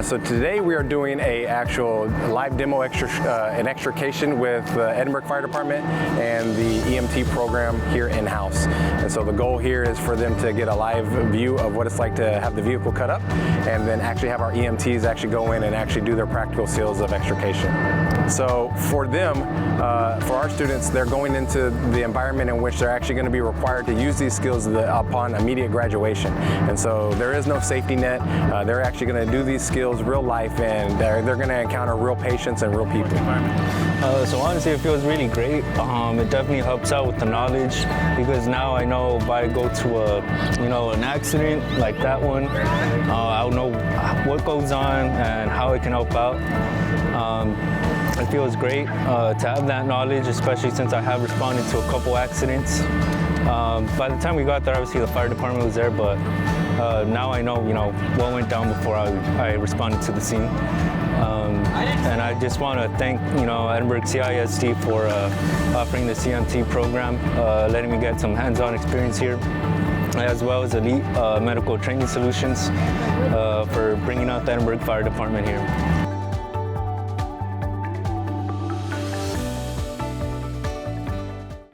So today we are doing a actual live demo an extrication with the Edinburg Fire Department and the EMT program here in-house. And so the goal here is for them to get a live view of what it's like to have the vehicle cut up and then actually have our EMTs actually go in and actually do their practical skills of extrication. So for them, for our students, they're going into the environment in which they're actually going to be required to use these skills upon immediate graduation. And so there is no safety net. They're actually going to do these skills real life, and they're going to encounter real patients and real people. So honestly, it feels really great. It definitely helps out with the knowledge, because now I know if I go to an accident like that one, I'll know what goes on and how it can help out. It feels great to have that knowledge, especially since I have responded to a couple accidents. By the time we got there, obviously the fire department was there, but now I know, what went down before I responded to the scene. And I just want to thank, Edinburg CISD for offering the EMT program, letting me get some hands-on experience here, as well as Elite Medical Training Solutions for bringing out the Edinburg Fire Department here.